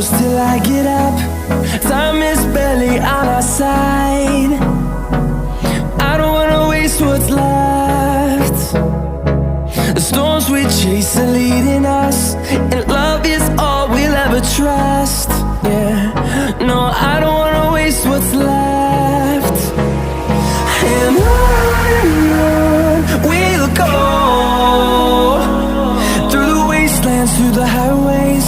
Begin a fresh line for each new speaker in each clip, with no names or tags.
close till I get up. Time is barely on our side. I don't wanna waste what's left. The storms we chase are leading us, and love is all we'll ever trust. Yeah, no, I don't wanna waste what's left. And on we'll go, through the wastelands, through the highways,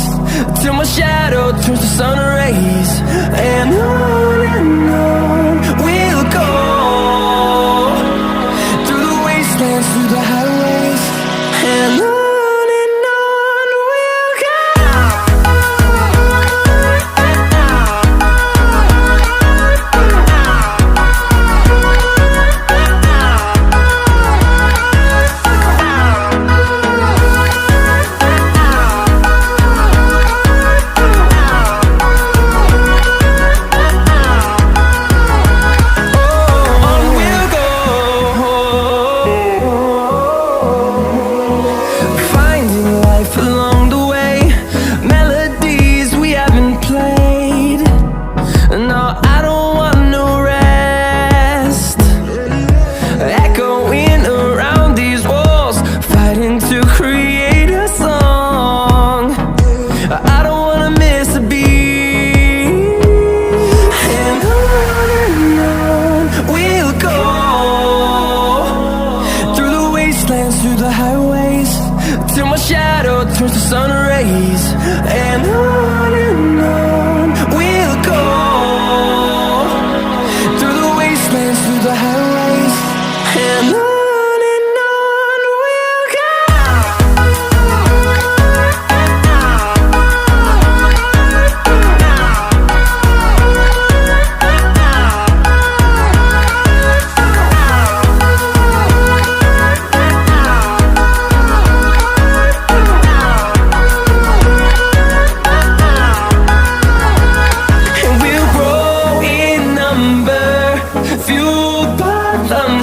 till my shadow turns to sun rays. And on we'll go, through the wastelands, through the highways, and on we'll go. Through the highways, till my shadow turns to sun rays. And on we'll go, through the wastelands, through the highways, and on we'll go.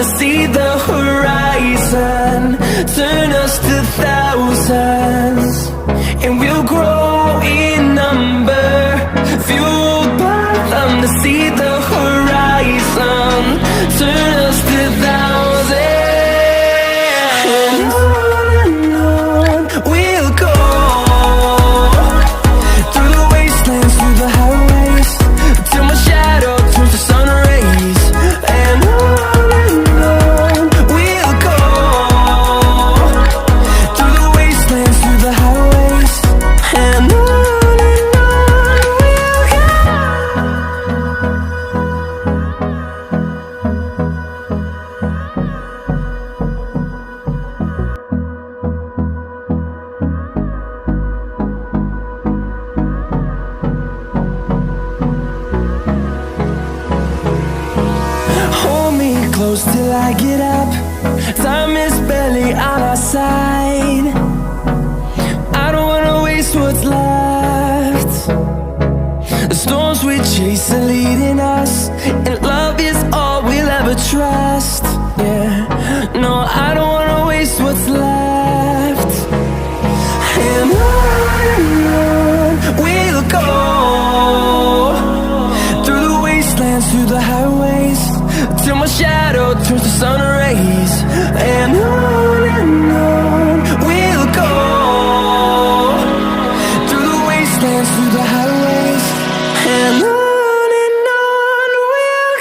To see the horizon, turn us to thousands, and we'll grow in number, fueled by them. To see the horizon, turn us to thousands, and on we'll go, through the wastelands, through the highways, till my shadow turns to sun rays. And close till I get up. Time is barely on our side. I don't wanna waste what's left. The storms we chase are leading us, and love is all we'll ever trust. Yeah, no, I don't wanna waste what's left. And on we'll go, through the wastelands, through the highways, till my shadow turns to sun rays. And on we'll go, through the wastelands, through the highways, and on we'll go.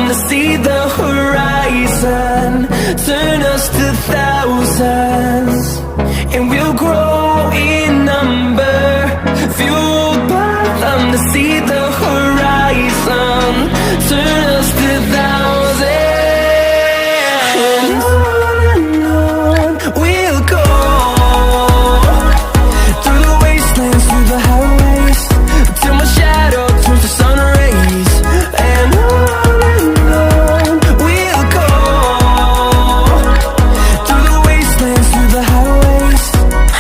them to see the horizon, turn us to thousands, and we'll grow in number, fueled by them to see the horizon, turn us to thousands. And on we'll go, through the wastelands, through the highways, till my shadow turns to sun rays. And on we'll go, through the wastelands, through the highways.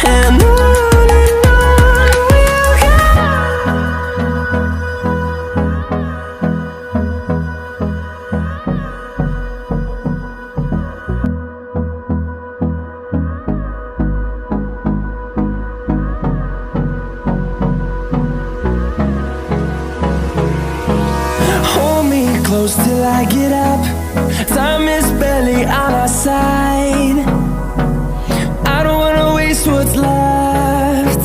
And on we'll go. Hold me close till I get up. Time is barely on our side. I don't wanna waste what's left.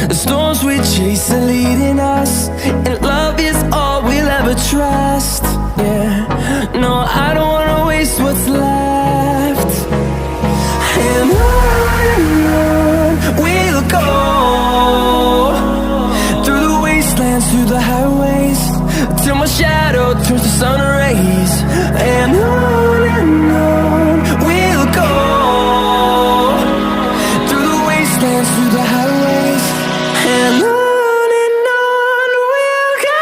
The storms we chase are leading us, and love is all we'll ever trust. Yeah, no, I don't wanna waste what's left. And on we'll go, through the wastelands, through the highways, till my shadow turns to sun rays. And on we'll go, through the wastelands, through the highways. And on we'll go.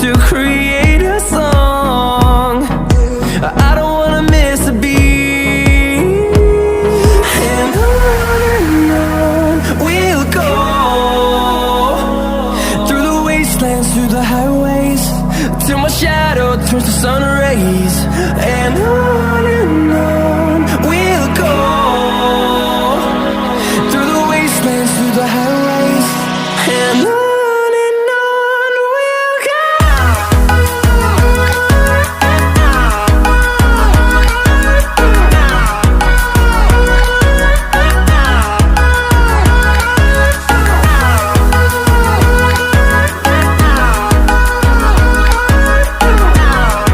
To create a song, I don't wanna miss a beat.